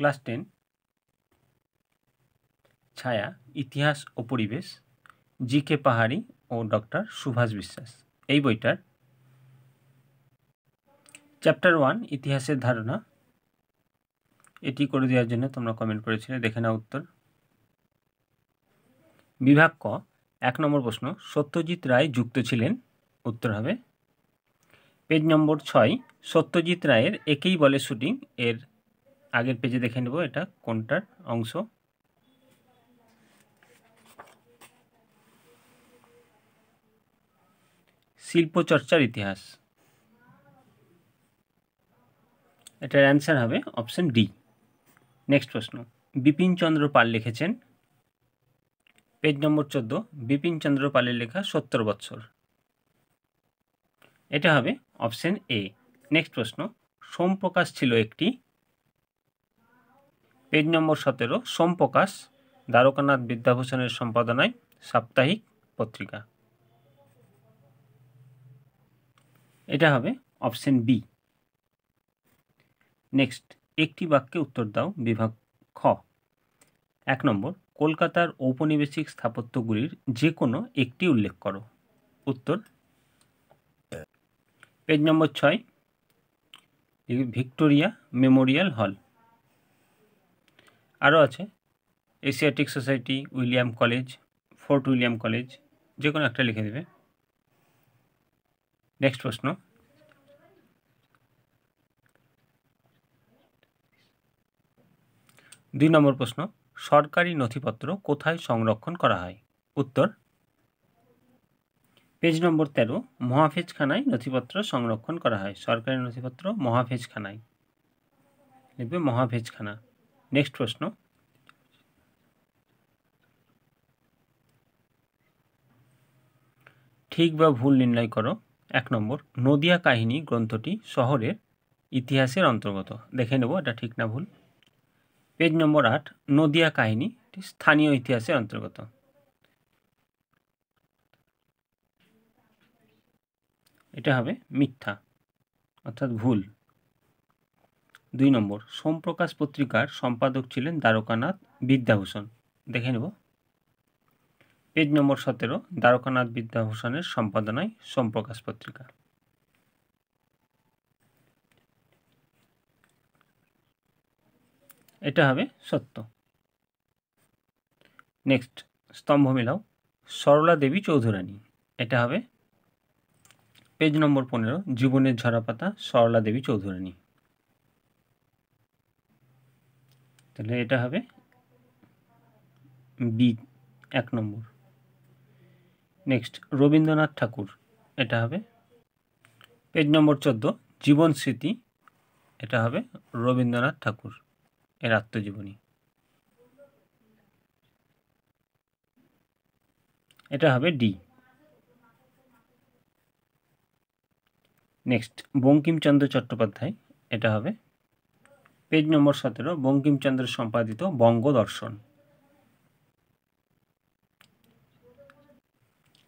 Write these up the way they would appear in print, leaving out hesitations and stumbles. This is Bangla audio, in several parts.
ক্লাস 10 ছায়া, ইতিহাস ও পরিবেশ, জি.কে. পাহাড়ি ও ডক্টর সুভাষ বিশ্বাস। এই বইটার চ্যাপ্টার 1 ইতিহাসের ধারণা, এটি করে দেওয়ার জন্য তোমরা কমেন্ট করেছিলে, দেখে নাও উত্তর। বিভাগ ক 1 নম্বর প্রশ্ন, সত্যজিৎ রায় যুক্ত ছিলেন। উত্তর হবে পেজ নম্বর 6, সত্যজিৎ রায়ের একেই বলে শুটিং। এর আগের পেজে দেখে নেব এটা কোনটার অংশ। শিল্পচর্চার ইতিহাস। এটার অ্যান্সার হবে অপশন ডি। নেক্সট প্রশ্ন, বিপিনচন্দ্র পাল লিখেছেন। পেজ নম্বর 14, বিপিনচন্দ্র পালের লেখা 70 বৎসর। এটা হবে অপশন এ। নেক্সট প্রশ্ন, সোমপ্রকাশ ছিল একটি। পেজ নম্বর 17, সোমপ্রকাশ দ্বারকানাথ বিদ্যাভূষণের সম্পাদনায় সাপ্তাহিক পত্রিকা। এটা হবে অপশন বি। নেক্সট, একটি বাক্যে উত্তর দাও। বিভাগ খ 1 নম্বর, কলকাতার ঔপনিবেশিক স্থাপত্যগুলির যে কোনো একটি উল্লেখ করো। উত্তর পেজ নম্বর 6, ভিক্টোরিয়া মেমোরিয়াল হল। আরও আছে Asiatic society, William college, fort William college, যে কোনো একটা লিখে দেবে। নেক্সট প্রশ্ন, দুই নম্বর প্রশ্ন, সরকারি নথিপত্র কোথায় সংরক্ষণ করা হয়? উত্তর পেজ নম্বর 13, মহাফেজখানায় নথিপত্র সংরক্ষণ করা হয়। সরকারি নথিপত্র মহাফেজখানায়, লিখবে মহাফেজখানা। নেক্সট প্রশ্ন, ঠিক বা ভুল নির্ণয় করো। 1 নম্বর, নদিয়া কাহিনী গ্রন্থটি শহরের ইতিহাসের অন্তর্গত। দেখে নেব এটা ঠিক না ভুল। পেজ নম্বর 8, নদিয়া কাহিনীটি স্থানীয় ইতিহাসের অন্তর্গত। এটা হবে মিথ্যা, অর্থাৎ ভুল। 2 নম্বর, সোমপ্রকাশ পত্রিকার সম্পাদক ছিলেন দ্বারকানাথ বিদ্যাভূষণ। দেখে নেব পেজ নম্বর 17, দ্বারকানাথ বিদ্যাভূষণের সম্পাদনায় সোমপ্রকাশ পত্রিকা। এটা হবে সত্য। নেক্সট, স্তম্ভ মেলাও। সরলা দেবী চৌধুরানী। এটা হবে পেজ নম্বর 15, জীবনের ঝরাপাতা, সরলা দেবী চৌধুরানী। তাহলে এটা হবে বি 1 নম্বর। নেক্সট, রবীন্দ্রনাথ ঠাকুর। এটা হবে পেজ নম্বর 14, জীবন স্মৃতি। এটা হবে রবীন্দ্রনাথ ঠাকুর এর আত্মজীবনী। এটা হবে ডি। নেক্সট, বঙ্কিমচন্দ্র চট্টোপাধ্যায়। এটা হবে পেজ নম্বর 17, বঙ্কিমচন্দ্র সম্পাদিত বঙ্গদর্শন।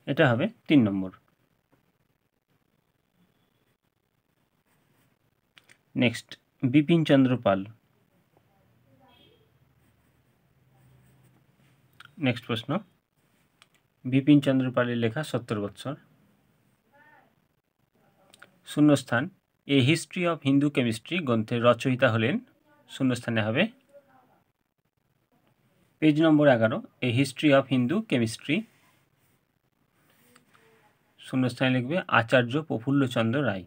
এটা হবে 3 নম্বর। নেক্সট, বিপিনচন্দ্র পাল। নেক্সট প্রশ্ন, বিপিনচন্দ্র পালের লেখা 70 বৎসর। শূন্যস্থান, a history of Hindu chemistry গ্রন্থের রচয়িতা হলেন। শূন্যস্থানে হবে page number 11, a history of Hindu chemistry. শূন্যস্থানে লিখবে আচার্য প্রফুল্লচন্দ্র রায়।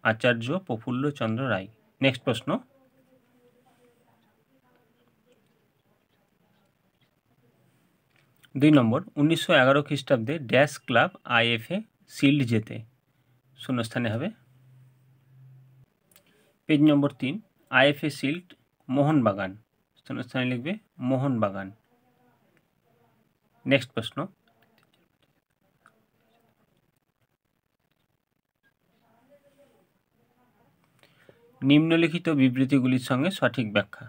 আচার্য প্রফুল্লচন্দ্র রায়। নেক্সট প্রশ্ন, দুই নম্বর, 1911 খ্রিস্টাব্দে ড্যাশ ক্লাব আইএফএ শিল্ড জেতে। শূন্যস্থানে হবে page number 3, IFA shield Mohun Bagan. শূন্যস্থানে লিখবে মোহনবাগান। নেক্সট প্রশ্ন, নিম্নলিখিত বিবৃতিগুলির সঙ্গে সঠিক ব্যাখ্যা।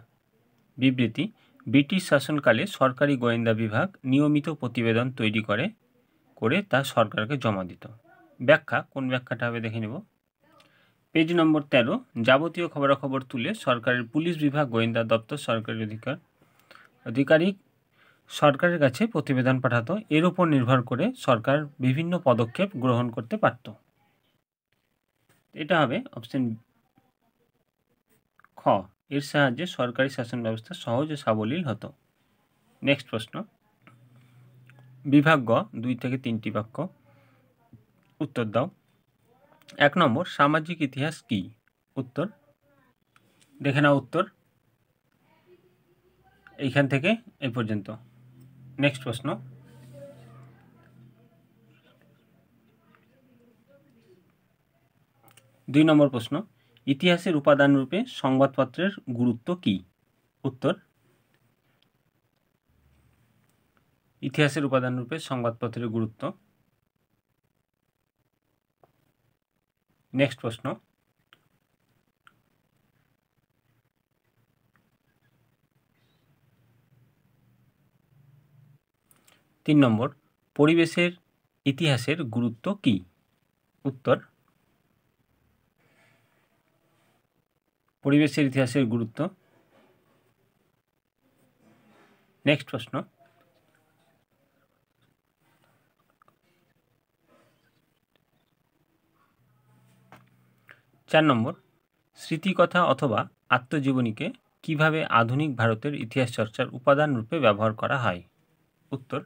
বিবৃতি, ব্রিটিশ শাসনকালে সরকারি গোয়েন্দা বিভাগ নিয়মিত প্রতিবেদন তৈরি করে তা সরকারকে জমা দিত। ব্যাখ্যা, কোন ব্যাখ্যাটা হবে দেখে নেব। পেজ নম্বর 13, যাবতীয় খবরাখবর তুলে সরকারের পুলিশ বিভাগ, গোয়েন্দা দপ্তর, সরকারি আধিকারিক সরকারের কাছে প্রতিবেদন পাঠাতো। এর উপর নির্ভর করে সরকার বিভিন্ন পদক্ষেপ গ্রহণ করতে পারত। এটা হবে অপশন খ। এর সাহায্যে সরকারি শাসন ব্যবস্থা সহজ ও সাবলীল হতো। নেক্সট প্রশ্ন, বিভাগ গ 2 থেকে 3টি বাক্য উত্তর দাও। 1 নম্বর, সামাজিক ইতিহাস কি? উত্তর, দেখে নাও উত্তর এইখান থেকে এই পর্যন্ত। নেক্সট প্রশ্ন, 2 নম্বর প্রশ্ন, ইতিহাসের উপাদান রূপে সংবাদপত্রের গুরুত্ব কি? উত্তর, ইতিহাসের উপাদান রূপে সংবাদপত্রের গুরুত্ব। নেক্সট প্রশ্ন, 3 নম্বর, পরিবেশের ইতিহাসের গুরুত্ব কি? উত্তর, পরিবেশের ইতিহাসের গুরুত্ব। নেক্সট প্রশ্ন, 4 নম্বর, স্মৃতিকথা অথবা আত্মজীবনীকে কিভাবে আধুনিক ভারতের ইতিহাস চর্চার উপাদান রূপে ব্যবহার করা হয়? উত্তর,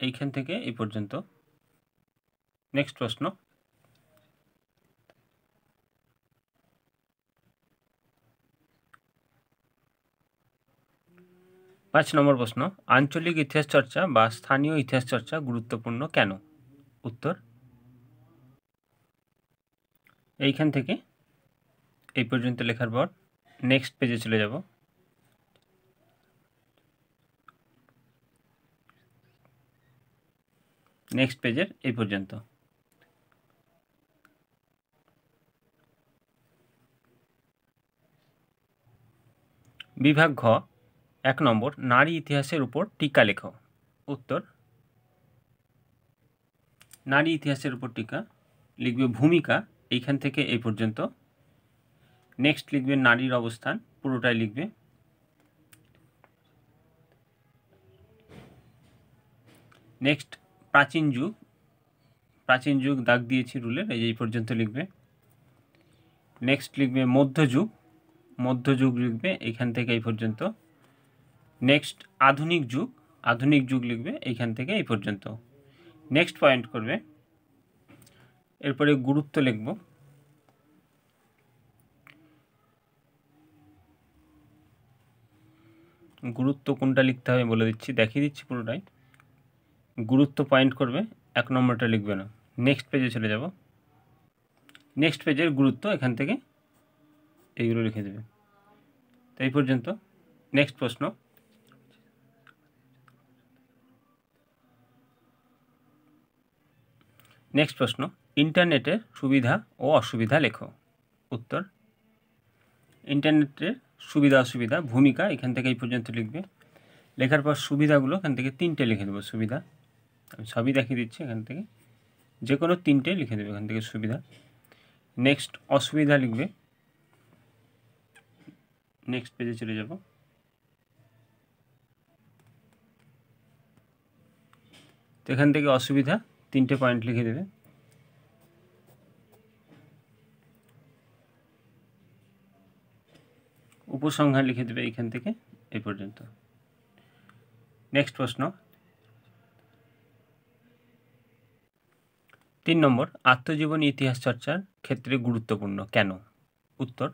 এইখান থেকে এই পর্যন্ত। নেক্সট প্রশ্ন, 5 নম্বর প্রশ্ন, আঞ্চলিক ইতিহাস চর্চা বা স্থানীয় ইতিহাস চর্চা গুরুত্বপূর্ণ কেন? উত্তর, এইখান থেকে এই পর্যন্ত লেখার পর নেক্সট পেজে চলে যাব। নেক্সট পেজের এই পর্যন্ত। বিভাগ ঘ 1 নম্বর, নারী ইতিহাসের উপর টিকা লেখো। উত্তর, নারী ইতিহাসের উপর টিকা লিখবে ভূমিকা এইখান থেকে এই পর্যন্ত। নেক্সট লিখবে নারীর অবস্থান, পুরোটাই লিখবে। নেক্সট প্রাচীন যুগ, প্রাচীন যুগ দাগ দিয়েছি রুলের, এই পর্যন্ত লিখবে। নেক্সট লিখবে মধ্যযুগ, মধ্যযুগ লিখবে এইখান থেকে এই পর্যন্ত। নেক্সট আধুনিক যুগ, আধুনিক যুগ লিখবে এইখান থেকে এই পর্যন্ত। নেক্সট পয়েন্ট করবে, এরপরে গুরুত্ব লিখব। গুরুত্ব কোনটা লিখতে হবে বলে দিচ্ছি, দেখিয়ে দিচ্ছি পুরোটাই। গুরুত্ব পয়েন্ট করবে, 1 নম্বরটা লিখবে না। নেক্সট পেজে চলে যাব। নেক্সট পেজের গুরুত্ব এখান থেকে এইগুলো লিখে দেবে। তো এই পর্যন্ত। নেক্সট প্রশ্ন, নেক্সট প্রশ্ন, ইন্টারনেটের সুবিধা ও অসুবিধা লেখো। উত্তর, ইন্টারনেটের সুবিধা অসুবিধা ভূমিকা এখান থেকে এই পর্যন্ত লিখবে। লেখার পর সুবিধাগুলো এখান থেকে 3টে লিখে দেবো। সুবিধা আমি সবই দেখিয়ে দিচ্ছি, এখান থেকে যে কোনো 3টে লিখে দেবে এখান থেকে সুবিধা। নেক্সট অসুবিধা লিখবে। নেক্সট পেজে চলে যাব। তো এখান থেকে অসুবিধা 3টে পয়েন্ট লিখে দেবে। উপসংহার লিখে দেবে এইখান থেকে এই পর্যন্ত। নেক্সট প্রশ্ন, 3 নম্বর, আত্মজীবনী ইতিহাস চর্চার ক্ষেত্রে গুরুত্বপূর্ণ কেন? উত্তর,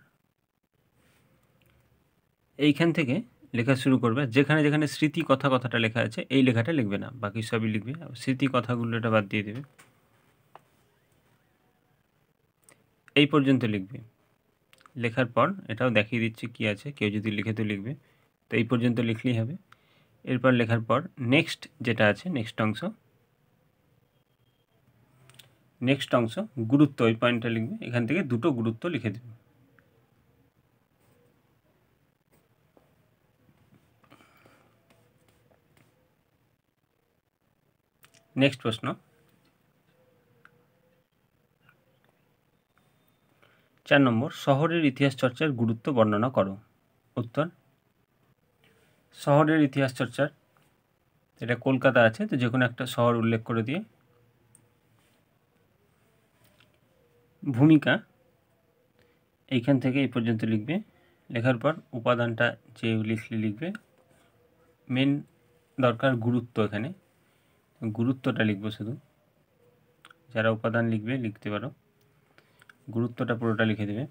এইখান থেকে লেখা শুরু করবে। যেখানে যেখানে স্মৃতি কথা কথাটা লেখা আছে এই লেখাটা লিখবে না, বাকি সবই লিখবে। স্মৃতি কথাগুলো এটা বাদ দিয়ে দেবে, এই পর্যন্ত লিখবে। লেখার পর এটাও দেখিয়ে দিচ্ছি কি আছে, কেউ যদি লিখে তো লিখবে। তো এই পর্যন্ত লিখলেই হবে। এরপর লেখার পর নেক্সট যেটা আছে, নেক্সট অংশ, নেক্সট অংশ গুরুত্ব, ওই পয়েন্টটা লিখবে। এখান থেকে 2টো গুরুত্ব লিখে দেবে। নেক্সট প্রশ্ন, 4 নম্বর, শহরের ইতিহাস চর্চার গুরুত্ব বর্ণনা করো। উত্তর, শহরের ইতিহাস চর্চার, এটা কলকাতা আছে, তো যে কোনো একটা শহর উল্লেখ করে দিয়ে ভূমিকা এইখান থেকে এই পর্যন্ত লিখবে। লেখার পর উপাদানটা যে লিখবে, মেন দরকার গুরুত্ব, এখানে গুরুত্বটা লিখবো শুধু। যারা উপাদান লিখবে লিখতে পারো, গুরুত্বটা পুরোটা লিখে দেবে।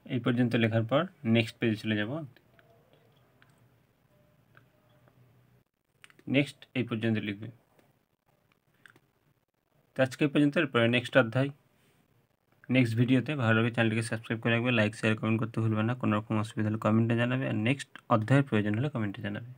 এই পর্যন্ত লেখার পর নেক্সট পেজে চলে যাব। নেক্সট এই পর্যন্ত লিখবে। তো আজকে এই পর্যন্ত, এরপরে নেক্সট অধ্যায় নেক্সট ভিডিওতে। ভালো লাগে চ্যানেলটিকে সাবস্ক্রাইব করে রাখবে, লাইক শেয়ার কমেন্ট করতে ভুলবে না। কোনো রকম অসুবিধা হলে কমেন্টে জানাবে, আর নেক্সট অধ্যায়ের প্রয়োজন হলে কমেন্টে জানাবে।